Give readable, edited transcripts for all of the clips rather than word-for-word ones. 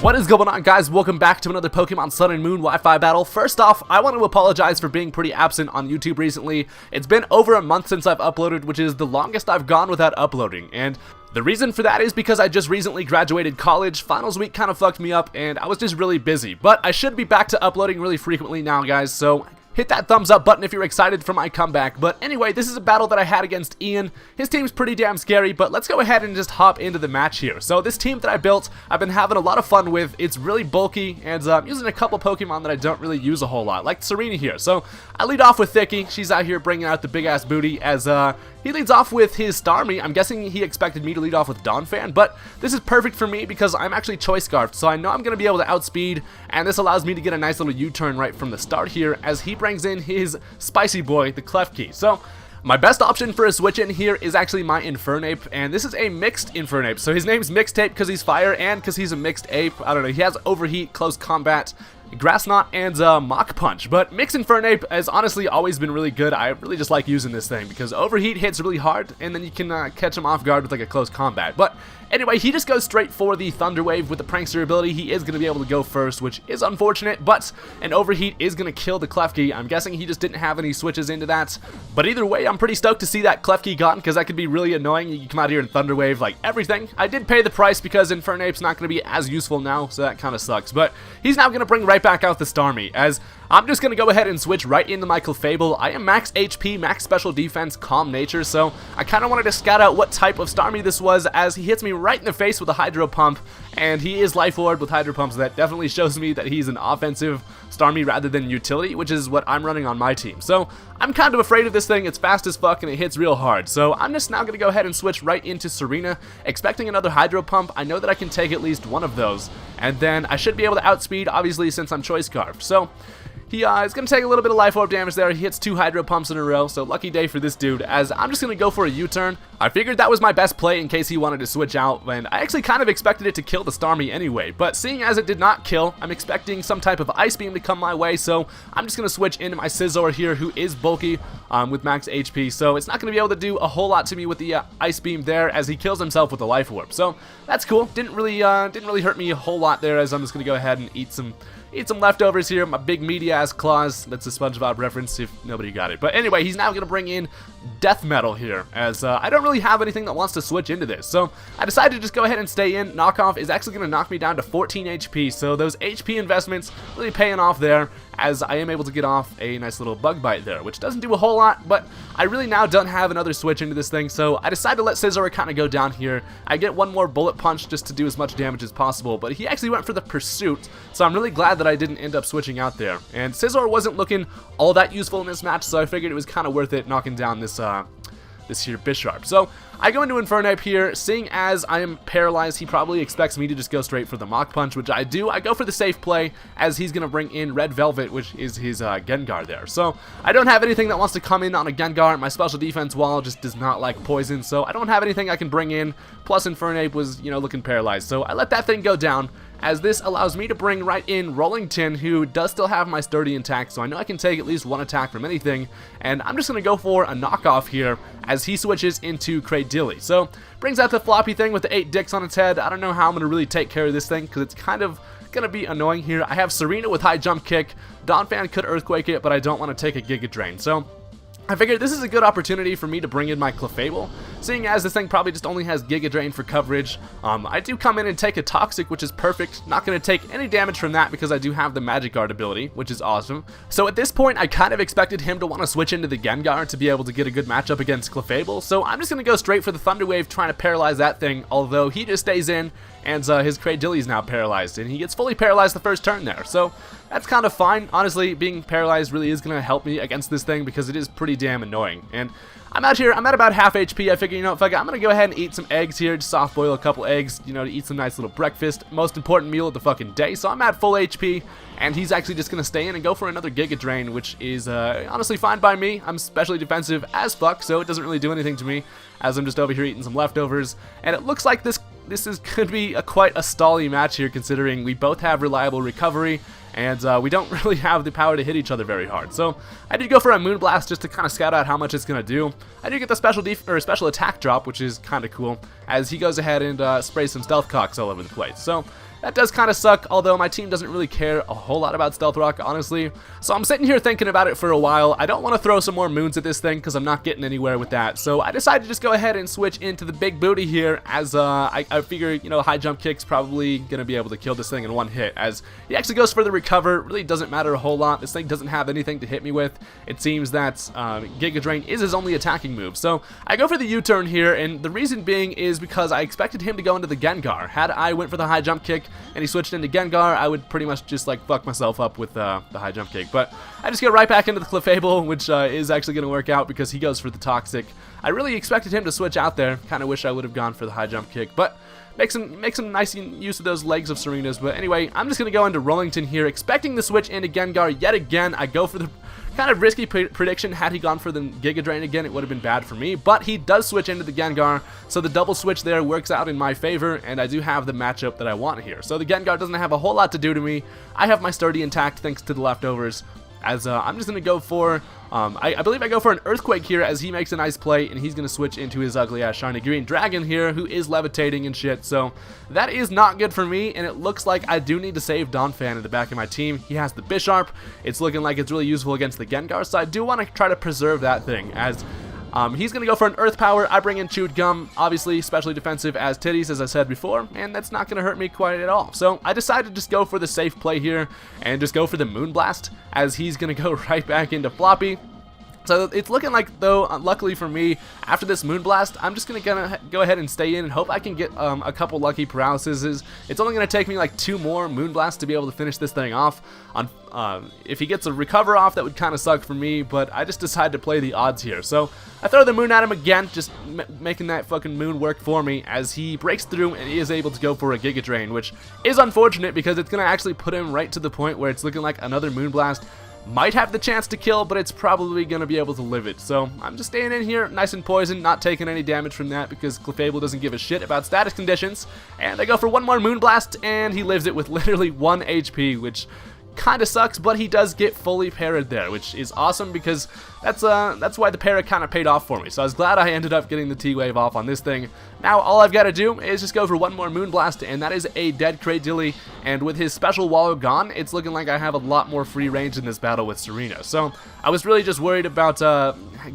What is going on, guys? Welcome back to another Pokemon Sun and Moon Wi-Fi battle. First off, I want to apologize for being pretty absent on YouTube recently. It's been over a month since I've uploaded, which is the longest I've gone without uploading, and the reason for that is because I just recently graduated college. Finals week kind of fucked me up, and I was just really busy. But I should be back to uploading really frequently now, guys, so hit that thumbs up button if you're excited for my comeback. But anyway, this is a battle that I had against Ian. His team's pretty damn scary, but let's go ahead and just hop into the match here. So this team that I built, I've been having a lot of fun with. It's really bulky, and I'm using a couple Pokemon that I don't really use a whole lot, like Serena here. So I lead off with Thicky. She's out here bringing out the big-ass booty as he leads off with his Starmie. I'm guessing he expected me to lead off with Donphan, but this is perfect for me because I'm actually Choice Scarfed, so I know I'm going to be able to outspeed, and this allows me to get a nice little U-turn right from the start here as he brings in his spicy boy, the Klefki. So my best option for a switch in here is actually my Infernape, and this is a mixed Infernape. So his name's Mixtape because he's fire and because he's a mixed ape. I don't know, he has Overheat, Close Combat, Grass Knot, and Mach Punch. But Mixed Infernape has honestly always been really good. I really just like using this thing because Overheat hits really hard, and then you can catch him off guard with like a Close Combat. But anyway, he just goes straight for the Thunder Wave with the Prankster ability. He is going to be able to go first, which is unfortunate, but an Overheat is going to kill the Klefki. I'm guessing he just didn't have any switches into that. But either way, I'm pretty stoked to see that Klefki gone because that could be really annoying. You can come out here and Thunder Wave like everything. I did pay the price because Infernape's not going to be as useful now, so that kind of sucks. But he's now going to bring right back out the Starmie, as I'm just going to go ahead and switch right into my Clefable. I am max HP, max special defense, calm nature, so I kind of wanted to scout out what type of Starmie this was, as he hits me right in the face with a Hydro Pump, and he is Life Orb with Hydro Pump, so that definitely shows me that he's an offensive Starmie rather than utility, which is what I'm running on my team. So I'm kind of afraid of this thing. It's fast as fuck and it hits real hard. So I'm just now going to go ahead and switch right into Serena, expecting another Hydro Pump. I know that I can take at least one of those, and then I should be able to outspeed, obviously, since I'm Choice Scarfed. So he is going to take a little bit of Life Orb damage there. He hits 2 Hydro Pumps in a row, so lucky day for this dude, as I'm just going to go for a U-turn. I figured that was my best play in case he wanted to switch out, and I actually kind of expected it to kill the Starmie anyway, but seeing as it did not kill, I'm expecting some type of Ice Beam to come my way, so I'm just going to switch into my Scizor here, who is bulky with max HP, so it's not going to be able to do a whole lot to me with the Ice Beam there, as he kills himself with the Life Orb. So that's cool. Didn't really hurt me a whole lot there, as I'm just going to go ahead and eat some leftovers here. My big meaty ass claws. That's a SpongeBob reference if nobody got it. But anyway, he's now going to bring in Death Metal here, as I don't really have anything that wants to switch into this. So I decided to just go ahead and stay in. Knockoff is actually going to knock me down to 14 HP. So those HP investments really paying off there, as I am able to get off a nice little Bug Bite there, which doesn't do a whole lot, but I really now don't have another switch into this thing, so I decided to let Scizor kind of go down here. I get one more Bullet Punch just to do as much damage as possible, but he actually went for the Pursuit, so I'm really glad that I didn't end up switching out there. And Scizor wasn't looking all that useful in this match, so I figured it was kind of worth it knocking down this here Bisharp. So I go into Infernape here. Seeing as I am paralyzed, he probably expects me to just go straight for the Mach Punch, which I do. I go for the safe play, as he's going to bring in Red Velvet, which is his Gengar there. So I don't have anything that wants to come in on a Gengar. My special defense wall just does not like poison, so I don't have anything I can bring in. Plus Infernape was, you know, looking paralyzed, so I let that thing go down, as this allows me to bring right in Rollington, who does still have my sturdy intact, so I know I can take at least one attack from anything, and I'm just going to go for a knockoff here as he switches into Cradilly. So brings out the floppy thing with the 8 dicks on its head. I don't know how I'm going to really take care of this thing because it's kind of going to be annoying here. I have Serena with high jump kick. Donphan could Earthquake it, but I don't want to take a Giga Drain. So I figured this is a good opportunity for me to bring in my Clefable, seeing as this thing probably just only has Giga Drain for coverage. I do come in and take a Toxic, which is perfect. Not going to take any damage from that because I do have the Magic Guard ability, which is awesome. So at this point, I kind of expected him to want to switch into the Gengar to be able to get a good matchup against Clefable, so I'm just going to go straight for the Thunder Wave, trying to paralyze that thing, although he just stays in, and his Cradilly is now paralyzed, and he gets fully paralyzed the first turn there. So that's kind of fine. Honestly, being paralyzed really is going to help me against this thing because it is pretty damn annoying. And I'm out here, I'm at about half HP. I figure, you know, fuck it, I'm going to go ahead and eat some eggs here, just soft boil a couple eggs, you know, to eat some nice little breakfast. Most important meal of the fucking day. So I'm at full HP, and he's actually just going to stay in and go for another Giga Drain, which is honestly fine by me. I'm specially defensive as fuck, so it doesn't really do anything to me, as I'm just over here eating some leftovers. And it looks like this could be quite a stally match here, considering we both have reliable recovery, and we don't really have the power to hit each other very hard. So I did go for a Moonblast just to kind of scout out how much it's going to do. I do get the special attack drop, which is kind of cool, as he goes ahead and sprays some Stealth Cocks all over the place. So that does kind of suck, although my team doesn't really care a whole lot about Stealth Rock, honestly. So I'm sitting here thinking about it for a while. I don't want to throw some more moons at this thing because I'm not getting anywhere with that. So I decided to just go ahead and switch into the big booty here, as I figure, you know, high jump kick's probably going to be able to kill this thing in one hit, as he actually goes for the recover. It really doesn't matter a whole lot. This thing doesn't have anything to hit me with. It seems that Giga Drain is his only attacking move. So I go for the U-turn here, and the reason being is because I expected him to go into the Gengar. Had I went for the high jump kick and he switched into Gengar, I would pretty much just like fuck myself up with the high jump kick. But I just get right back into the Clefable, which is actually going to work out because he goes for the Toxic. I really expected him to switch out there. Kind of wish I would have gone for the high jump kick, but make some nice use of those legs of Serena's. But anyway, I'm just going to go into Rollington here, expecting the switch into Gengar yet again. I go for the kind of risky prediction. Had he gone for the Giga Drain again, it would have been bad for me, but he does switch into the Gengar, so the double switch there works out in my favor, and I do have the matchup that I want here. So the Gengar doesn't have a whole lot to do to me. I have my Sturdy intact thanks to the leftovers, as I'm just going to go for, I believe I go for an Earthquake here, as he makes a nice play, and he's going to switch into his ugly-ass Shiny Green Dragon here, who is levitating and shit. So that is not good for me, and it looks like I do need to save Donphan in the back of my team. He has the Bisharp. It's looking like it's really useful against the Gengar, so I do want to try to preserve that thing, as he's going to go for an Earth Power. I bring in Chewed Gum, obviously especially defensive as Titties, as I said before, and that's not going to hurt me quite at all. So I decided to just go for the safe play here and just go for the Moonblast, as he's going to go right back into Floppy. So it's looking like, though, luckily for me, after this Moonblast, I'm just going to go ahead and stay in and hope I can get a couple lucky paralyses. It's only going to take me like 2 more Moonblasts to be able to finish this thing off. If he gets a recover off, that would kind of suck for me, but I just decided to play the odds here. So I throw the Moon at him again, just making that fucking Moon work for me, as he breaks through and he is able to go for a Giga Drain, which is unfortunate because it's going to actually put him right to the point where it's looking like another Moonblast might have the chance to kill, but it's probably going to be able to live it. So I'm just staying in here, nice and poisoned, not taking any damage from that because Clefable doesn't give a shit about status conditions. And I go for one more Moonblast, and he lives it with literally 1 HP, which kind of sucks, but he does get fully parried there, which is awesome because that's why the para kind of paid off for me. So I was glad I ended up getting the T-Wave off on this thing. Now all I've got to do is just go for one more Moonblast, and that is a dead Cradilly, and with his special Wallow gone, it's looking like I have a lot more free range in this battle with Serena. So I was really just worried about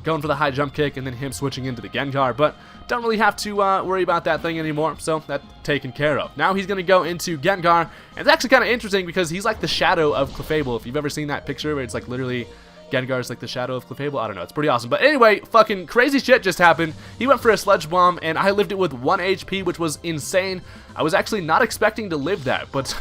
going for the high jump kick and then him switching into the Gengar, but don't really have to worry about that thing anymore, so that's taken care of. Now he's going to go into Gengar, and it's actually kind of interesting because he's like the shadow of Clefable. If you've ever seen that picture where it's like literally Gengar's like the shadow of Clefable, I don't know, it's pretty awesome. But anyway, fucking crazy shit just happened. He went for a Sludge Bomb, and I lived it with 1 HP, which was insane. I was actually not expecting to live that, but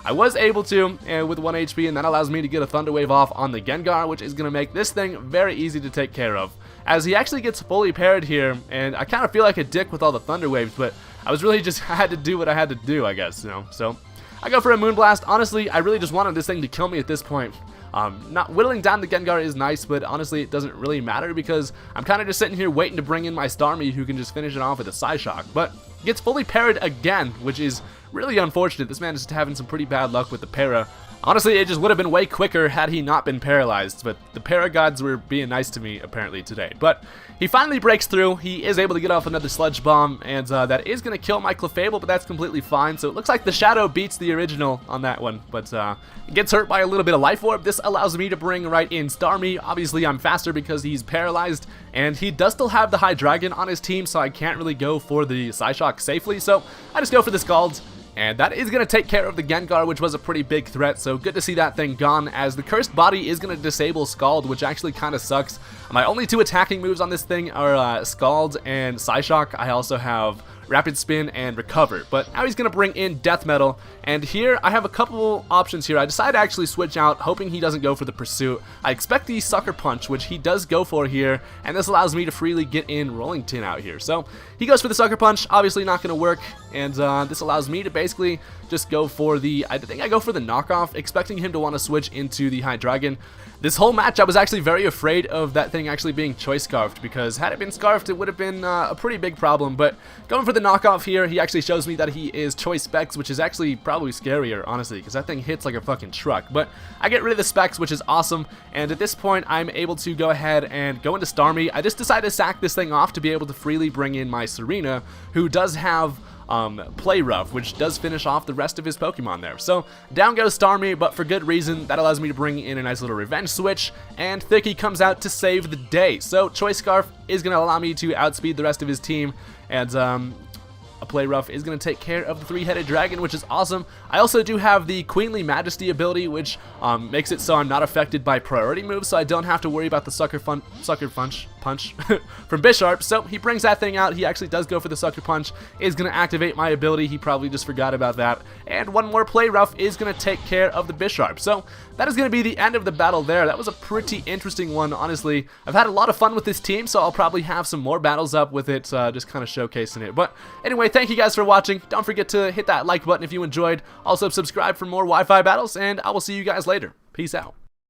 I was able to with 1 HP, and that allows me to get a Thunder Wave off on the Gengar, which is going to make this thing very easy to take care of, as he actually gets fully parried here, and I kind of feel like a dick with all the Thunder Waves, but I was really just had to do what I had to do, I guess, you know. So I go for a Moonblast. Honestly, I really just wanted this thing to kill me at this point. Not whittling down the Gengar is nice, but honestly it doesn't really matter because I'm kind of just sitting here waiting to bring in my Starmie, who can just finish it off with a Psyshock, but gets fully parried again, which is really unfortunate. This man is just having some pretty bad luck with the para. Honestly, it just would have been way quicker had he not been paralyzed, but the para gods were being nice to me apparently today. But he finally breaks through. He is able to get off another Sludge Bomb, and that is going to kill my Clefable, but that's completely fine. So it looks like the Shadow beats the original on that one, but it gets hurt by a little bit of Life Orb. This allows me to bring right in Starmie. Obviously, I'm faster because he's paralyzed, and he does still have the High Dragon on his team, so I can't really go for the Psyshock safely, so I just go for the Scald. And that is going to take care of the Gengar, which was a pretty big threat, so good to see that thing gone, as the Cursed Body is going to disable Scald, which actually kind of sucks. My only 2 attacking moves on this thing are Scald and Psyshock. I also have Rapid Spin and Recover, but now he's going to bring in Death Metal, and here I have a couple options here. I decided to actually switch out, hoping he doesn't go for the Pursuit. I expect the Sucker Punch, which he does go for here, and this allows me to freely get in Rollington out here. So he goes for the Sucker Punch, obviously not going to work, and this allows me to basically basically just go for the, I think I go for the knockoff, expecting him to want to switch into the High Dragon. This whole match, I was actually very afraid of that thing actually being Choice Scarfed, because had it been Scarfed, it would have been a pretty big problem. But going for the knockoff here, he actually shows me that he is Choice Specs, which is actually probably scarier, honestly, because that thing hits like a fucking truck. But I get rid of the Specs, which is awesome, and at this point, I'm able to go ahead and go into Starmie. I just decided to sack this thing off to be able to freely bring in my Serena, who does have Play Rough, which does finish off the rest of his Pokemon there. So down goes Starmie, but for good reason. That allows me to bring in a nice little revenge switch, and Thicky comes out to save the day. So Choice Scarf is going to allow me to outspeed the rest of his team, and a Play Rough is going to take care of the three-headed dragon, which is awesome. I also do have the Queenly Majesty ability, which makes it so I'm not affected by priority moves, so I don't have to worry about the Sucker Punch from Bisharp. So he brings that thing out. He actually does go for the Sucker Punch, is going to activate my ability. He probably just forgot about that. And one more Play Rough is going to take care of the Bisharp. So that is going to be the end of the battle there. That was a pretty interesting one, honestly. I've had a lot of fun with this team, so I'll probably have some more battles up with it, just kind of showcasing it. But anyway, thank you guys for watching. Don't forget to hit that like button if you enjoyed. Also, subscribe for more Wi-Fi battles, and I will see you guys later. Peace out.